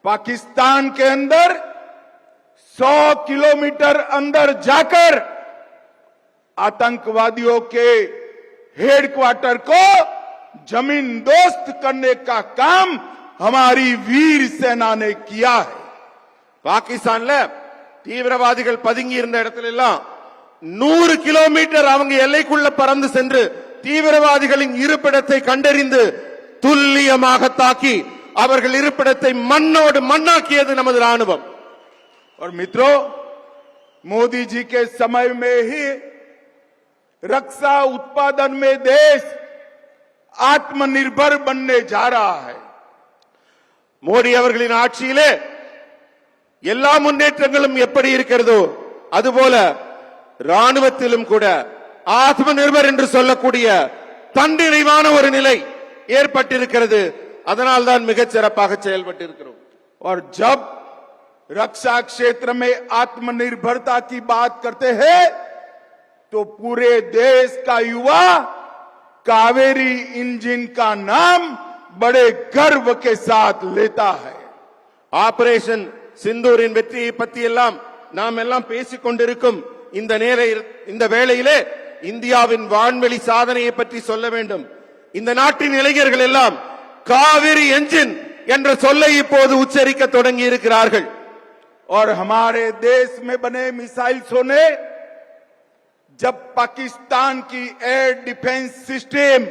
पाकिस्तान के अंदर 100 किलोमीटर अंदर जाकर आतंकवादियों के हेडक्वार्टर को जमीन दोस्त करने का काम हमारी वीर सेना ने किया है. பாகிஸ்தான்ல தீவிரவாதிகள் பதுங்கி இருந்த இடத்துல எல்லாம் 100 கிலோமீட்டர் அவங்க எல்லைக்குள்ள பறந்து சென்று தீவிரவாதிகளின் இருப்பிடத்தை கண்டறிந்து துல்லியமாக தாக்கி அவர்கள் இருப்பிடத்தை மண்ணோடு மண்ணாக்கியது நமது ராணுவம். और मित्रों, मोदी जी के समय में ही रक्षा उत्पादन में देश आत्मनिर्भर बनने जा रहा है. மோடி அவர்களின் ஆட்சியிலே எல்லா முன்னேற்றங்களும் எப்படி இருக்கிறதோ அதுபோல ராணுவத்திலும் கூட ஆத்ம நிர்பர் என்று சொல்லக்கூடிய தன்னிறைவான ஒரு நிலை ஏற்பட்டிருக்கிறது. அதனால் தான் மிகச் சிறப்பாக செயல்பட்டிருக்கிறோம். और जब रक्षा क्षेत्र में आत्मनिर्भरता की बात करते हैं तो पूरे देश का युवा कावेरी इंजन का नाम बड़े गर्व के साथ लेता है. ஆபரேஷன் சிந்தூரின் வெற்றியை பற்றி எல்லாம் நாம் எல்லாம் பேசிக் கொண்டிருக்கும் இந்த வேளையிலே இந்தியாவின் வான்வெளி சாதனையை பற்றி சொல்ல வேண்டும். இந்த நாட்டின் இளைஞர்கள் எல்லாம் காவிரி என்ஜின் என்ற சொல்லை இப்போது உச்சரிக்க தொடங்கி இருக்கிறார்கள். और हमारे देश में बने मिसाइल्सों ने जब पाकिस्तान की एयर डिफेंस सिस्टम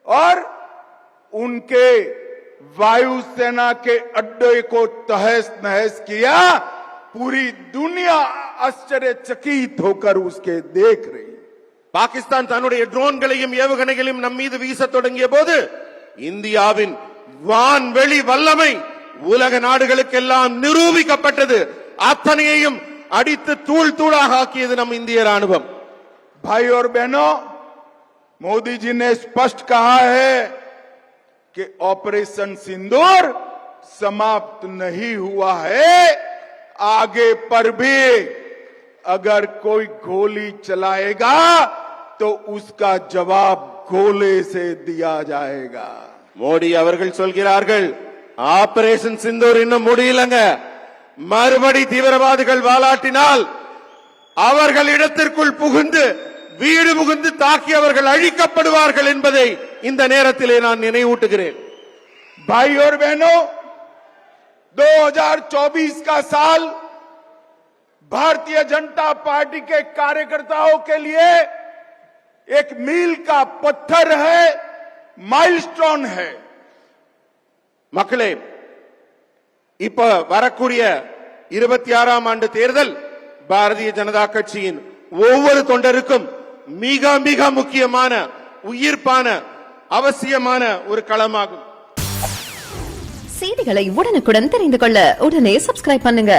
और उनके वायुसेना के अड्डे को तहस नहस किया, पूरी दुनिया आश्चर्यचकित होकर उसके देख रही. பாகிஸ்தான் தன்னுடைய ட்ரோன்களையும் ஏவுகணைகளையும் நம் மீது வீச தொடங்கிய போது இந்தியாவின் வான்வெளி வல்லமை உலக நாடுகளுக்கெல்லாம் நிரூபிக்கப்பட்டது. அத்தனையையும் அடித்து தூள் தூளாக ஆக்கியது நம் இந்திய ராணுவம். भाई और बहनों, मोदी जी ने स्पष्ट कहा है कि ऑपरेशन सिंदूर समाप्त नहीं हुआ है. आगे पर भी अगर कोई गोली चलाएगा तो उसका जवाब गोले से दिया जाएगा. மோடி அவர்கள் சொல்கிறார்கள், ஆபரேஷன் சிந்தூர் இன்னும் முடியலங்க, மறுபடி தீவிரவாதிகள் வாலாட்டினால் அவர்கள் இடத்திற்குள் புகுந்து வீடு புகுந்து தாக்கி அவர்கள் அழிக்கப்படுவார்கள் என்பதை இந்த நேரத்திலே நான் நினைவூட்டுகிறேன். भाई और बहनों, 2024 का साल भारतीय जनता पार्टी के कार्यकर्ताओं के लिए एक मील का पत्थर है, माइलस्टोन है. மக்களே, இப்ப வரக்கூடிய 26ஆம் ஆண்டு தேர்தல் பாரதிய ஜனதா கட்சியின் ஒவ்வொரு தொண்டருக்கும் மிக மிக முக்கியமான உயிர்ப்பான அவசியமான ஒரு களமாகும். செய்திகளை உடனுக்குடன் தெரிந்து கொள்ள உடனே சப்ஸ்கிரைப் பண்ணுங்க.